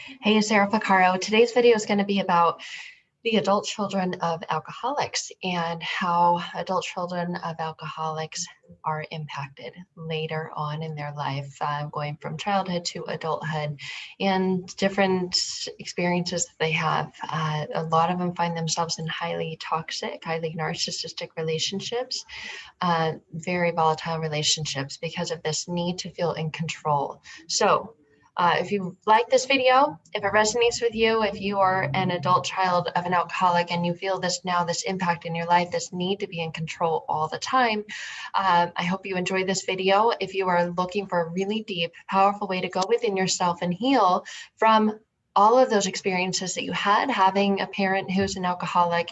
Hey, Sarah Pacaro. Today's video is going to be about the adult children of alcoholics and how adult children of alcoholics are impacted later on in their life, going from childhood to adulthood, and different experiences that they have. A lot of them find themselves in highly toxic, highly narcissistic relationships, very volatile relationships because of this need to feel in control. So, if you like this video, if it resonates with you, if you are an adult child of an alcoholic and you feel this impact in your life, this need to be in control all the time, I hope you enjoy this video. If you are looking for a really deep, powerful way to go within yourself and heal from all of those experiences that you had having a parent who's an alcoholic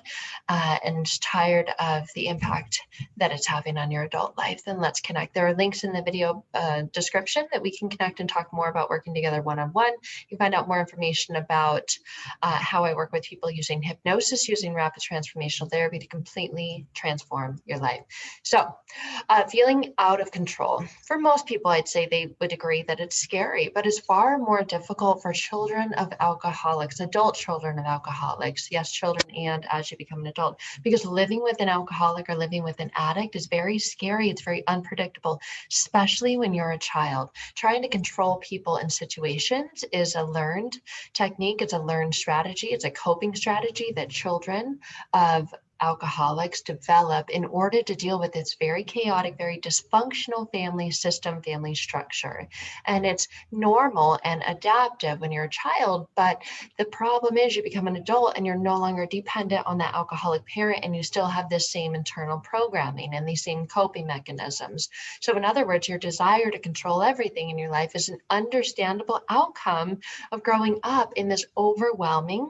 and tired of the impact that it's having on your adult life, then let's connect. There are links in the video description that we can connect and talk more about working together one-on-one. You find out more information about how I work with people using hypnosis, using rapid transformational therapy to completely transform your life. So feeling out of control. For most people, I'd say they would agree that it's scary, but it's far more difficult for children of alcoholics, adult children of alcoholics. Yes, children and as you become an adult, because living with an alcoholic or living with an addict is very scary. It's very unpredictable, especially when you're a child. Trying to control people and situations is a learned technique. It's a learned strategy. It's a coping strategy that children of alcoholics develop in order to deal with this very chaotic, very dysfunctional family system, family structure. And it's normal and adaptive when you're a child, but the problem is you become an adult and you're no longer dependent on that alcoholic parent, and you still have this same internal programming and these same coping mechanisms. So in other words, your desire to control everything in your life is an understandable outcome of growing up in this overwhelming,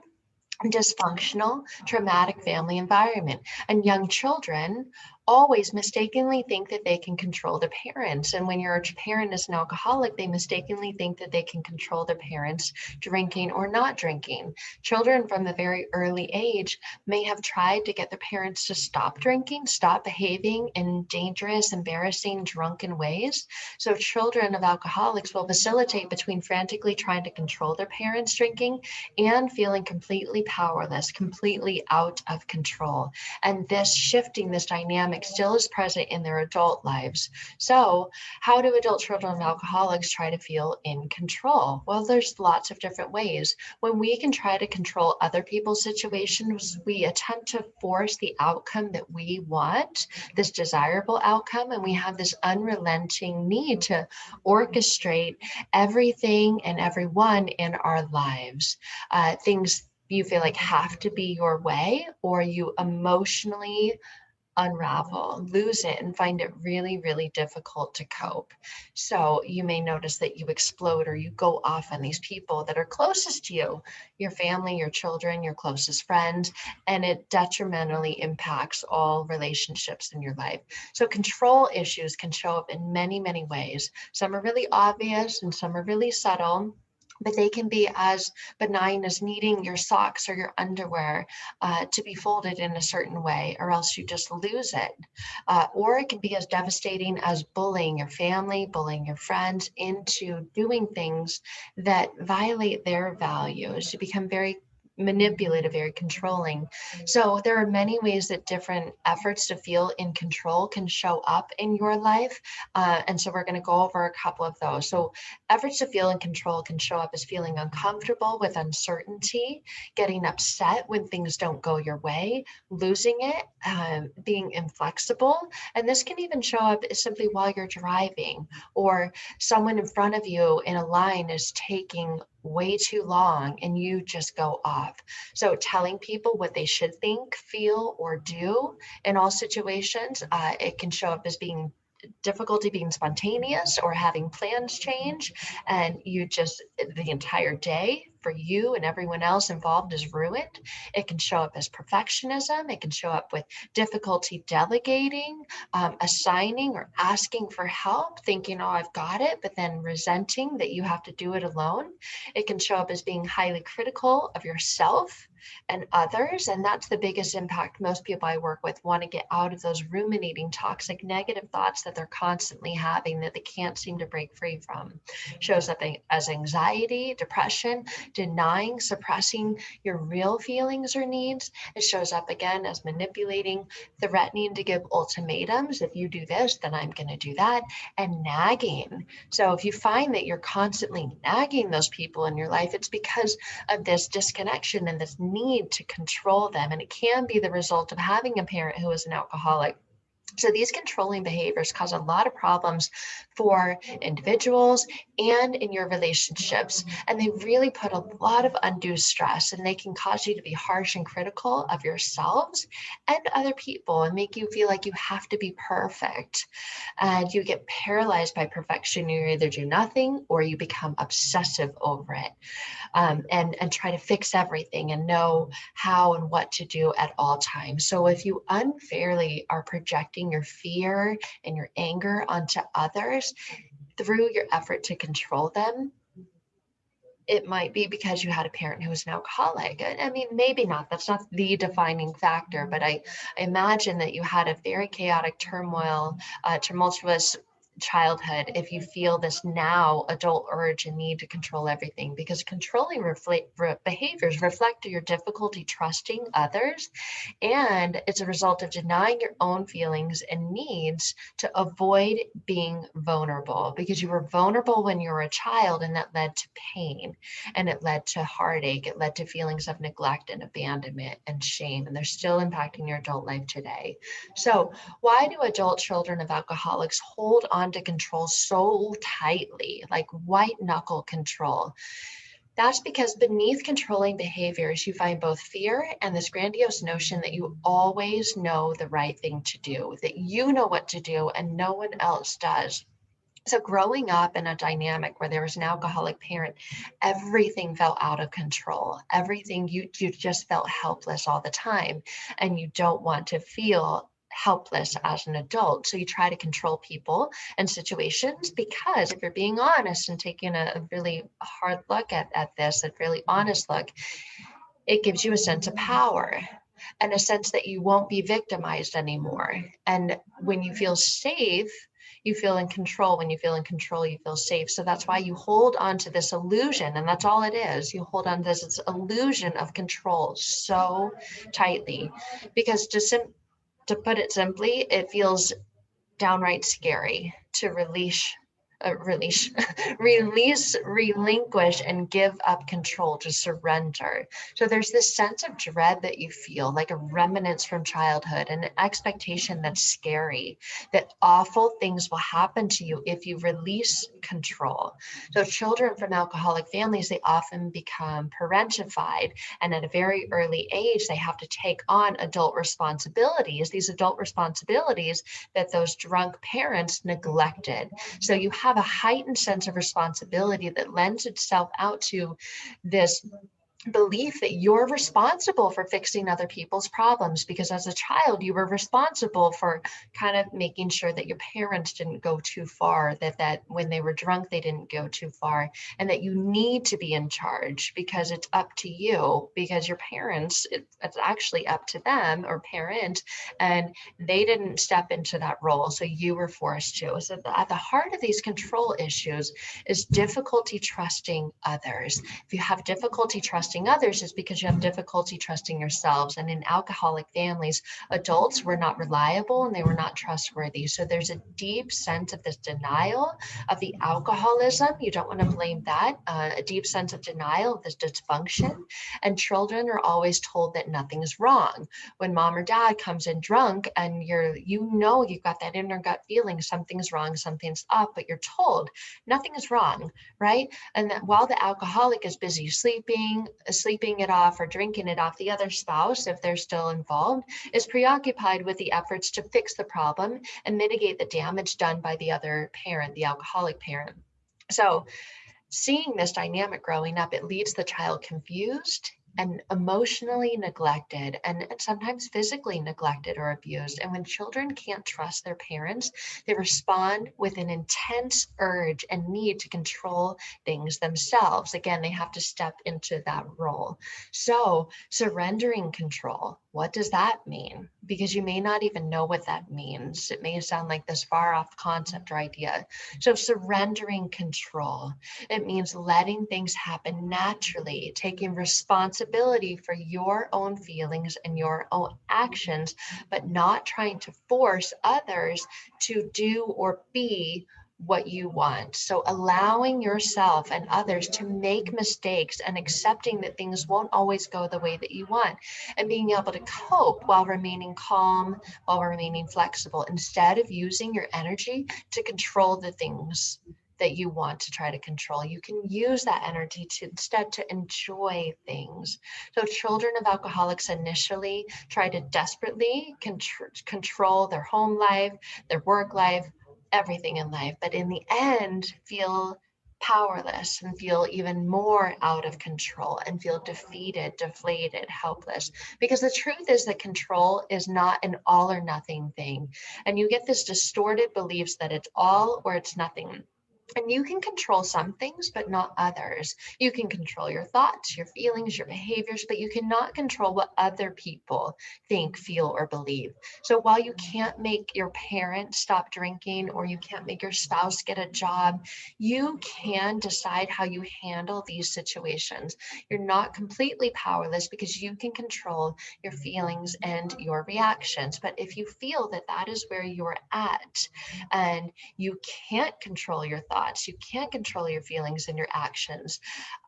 dysfunctional, traumatic family environment. And young children always mistakenly think that they can control their parents. And when your parent is an alcoholic, they mistakenly think that they can control their parents drinking or not drinking. Children from a very early age may have tried to get their parents to stop drinking, stop behaving in dangerous, embarrassing, drunken ways. So children of alcoholics will facilitate between frantically trying to control their parents drinking and feeling completely powerless, completely out of control. And this shifting, this dynamic still is present in their adult lives. So how do adult children of alcoholics try to feel in control? Well, there's lots of different ways. When we can try to control other people's situations, we attempt to force the outcome that we want, this desirable outcome, and we have this unrelenting need to orchestrate everything and everyone in our lives. Things you feel like have to be your way, or you emotionally unravel, lose it, and find it really, really difficult to cope. So you may notice that you explode or you go off on these people that are closest to you, your family, your children, your closest friends, and it detrimentally impacts all relationships in your life. So control issues can show up in many, many ways. Some are really obvious and some are really subtle, but they can be as benign as needing your socks or your underwear to be folded in a certain way, or else you just lose it. Or it can be as devastating as bullying your family, bullying your friends into doing things that violate their values. You become very manipulative, very controlling. So there are many ways that different efforts to feel in control can show up in your life. And so we're going to go over a couple of those. So efforts to feel in control can show up as feeling uncomfortable with uncertainty, getting upset when things don't go your way, losing it, being inflexible. And this can even show up simply while you're driving, or someone in front of you in a line is taking way too long and you just go off. So telling people what they should think, feel, or do in all situations, it can show up as being difficulty being spontaneous or having plans change, and you just, the entire day for you and everyone else involved is ruined. It can show up as perfectionism. It can show up with difficulty delegating, assigning or asking for help, thinking, oh, I've got it, but then resenting that you have to do it alone. It can show up as being highly critical of yourself and others. And that's the biggest impact. Most people I work with want to get out of those ruminating, toxic, negative thoughts that they're constantly having that they can't seem to break free from. Shows up as anxiety, depression, denying, suppressing your real feelings or needs. It shows up again as manipulating, threatening to give ultimatums. If you do this, then I'm going to do that, and nagging. So if you find that you're constantly nagging those people in your life, it's because of this disconnection and this need to control them. And it can be the result of having a parent who is an alcoholic. So these controlling behaviors cause a lot of problems for individuals and in your relationships. And they really put a lot of undue stress, and they can cause you to be harsh and critical of yourselves and other people and make you feel like you have to be perfect. And you get paralyzed by perfection. You either do nothing or you become obsessive over it. And try to fix everything and know how and what to do at all times. So if you unfairly are projecting your fear and your anger onto others through your effort to control them, it might be because you had a parent who was an alcoholic. I mean, maybe not. That's not the defining factor, but I imagine that you had a very chaotic, tumultuous childhood if you feel this now adult urge and need to control everything, because controlling behaviors reflect your difficulty trusting others, and it's a result of denying your own feelings and needs to avoid being vulnerable, because you were vulnerable when you were a child, and that led to pain, and it led to heartache. It led to feelings of neglect and abandonment and shame, and they're still impacting your adult life today. So why do adult children of alcoholics hold on to control so tightly, like white knuckle control? That's because beneath controlling behaviors, you find both fear and this grandiose notion that you always know the right thing to do, that you know what to do and no one else does. So growing up in a dynamic where there was an alcoholic parent, everything felt out of control. Everything, you just felt helpless all the time, and you don't want to feel helpless as an adult. So you try to control people and situations, because if you're being honest and taking a really hard look at this, a really honest look, it gives you a sense of power and a sense that you won't be victimized anymore. And when you feel safe, you feel in control. When you feel in control, you feel safe. So that's why you hold on to this illusion. And that's all it is. You hold on to this illusion of control so tightly, because to put it simply, it feels downright scary to release, relinquish, and give up control, to surrender. So there's this sense of dread that you feel, like a remnants from childhood, and an expectation that's scary, that awful things will happen to you if you release control. So children from alcoholic families, they often become parentified, and at a very early age, they have to take on adult responsibilities, these adult responsibilities that those drunk parents neglected. So you have a heightened sense of responsibility that lends itself out to this belief that you're responsible for fixing other people's problems, because as a child you were responsible for kind of making sure that your parents didn't go too far, that when they were drunk they didn't go too far, and that you need to be in charge because it's up to you, because your parents, it's actually up to them, or parent, and they didn't step into that role, so you were forced to. So at the heart of these control issues is difficulty trusting others. If you have difficulty trusting others, it's because you have difficulty trusting yourselves. And in alcoholic families, adults were not reliable and they were not trustworthy. So there's a deep sense of this denial of the alcoholism. You don't want to blame that. A deep sense of denial of this dysfunction. And children are always told that nothing's wrong. When mom or dad comes in drunk and you've got that inner gut feeling something's wrong, something's up, but you're told nothing is wrong, right? And that while the alcoholic is busy sleeping it off or drinking it off, the other spouse, if they're still involved, is preoccupied with the efforts to fix the problem and mitigate the damage done by the other parent, the alcoholic parent. So seeing this dynamic growing up, it leaves the child confused and emotionally neglected, and sometimes physically neglected or abused. And when children can't trust their parents, they respond with an intense urge and need to control things themselves. Again, they have to step into that role. So surrendering control, What does that mean? Because you may not even know what that means. It may sound like this far off concept or idea. So surrendering control, it means letting things happen naturally, taking responsibility for your own feelings and your own actions, but not trying to force others to do or be what you want. So allowing yourself and others to make mistakes and accepting that things won't always go the way that you want, and being able to cope while remaining calm, while remaining flexible, instead of using your energy to control the things that you want to try to control. You can use that energy to instead to enjoy things. So children of alcoholics initially try to desperately control their home life, their work life, everything in life, but in the end feel powerless and feel even more out of control and feel defeated, deflated, helpless. Because the truth is that control is not an all or nothing thing. And you get this distorted beliefs that it's all or it's nothing. And you can control some things, but not others. You can control your thoughts, your feelings, your behaviors, but you cannot control what other people think, feel, or believe. So while you can't make your parents stop drinking or you can't make your spouse get a job, you can decide how you handle these situations. You're not completely powerless because you can control your feelings and your reactions. But if you feel that that is where you're at and you can't control your thoughts, you can't control your feelings and your actions,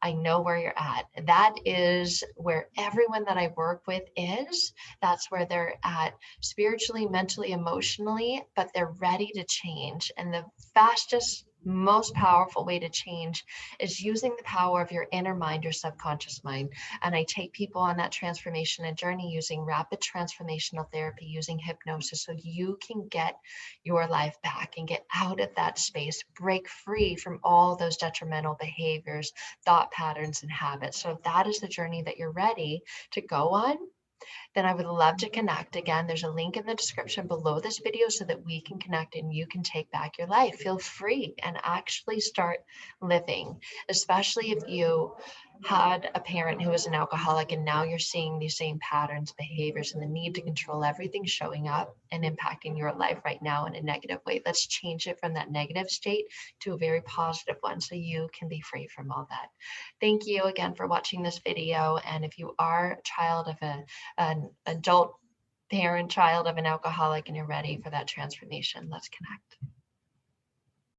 I know where you're at. That is where everyone that I work with is. That's where they're at spiritually, mentally, emotionally, but they're ready to change. And the fastest, most powerful way to change is using the power of your inner mind, your subconscious mind. And I take people on that transformation and journey using rapid transformational therapy, using hypnosis, so you can get your life back and get out of that space, break free from all those detrimental behaviors, thought patterns, and habits. So if that is the journey that you're ready to go on, then I would love to connect. Again, there's a link in the description below this video so that we can connect and you can take back your life. Feel free and actually start living, especially if you had a parent who was an alcoholic and now you're seeing these same patterns, behaviors, and the need to control everything showing up and impacting your life right now in a negative way. Let's change it from that negative state to a very positive one so you can be free from all that. Thank you again for watching this video. And if you are a child of an adult parent, child of an alcoholic, and you're ready for that transformation, let's connect.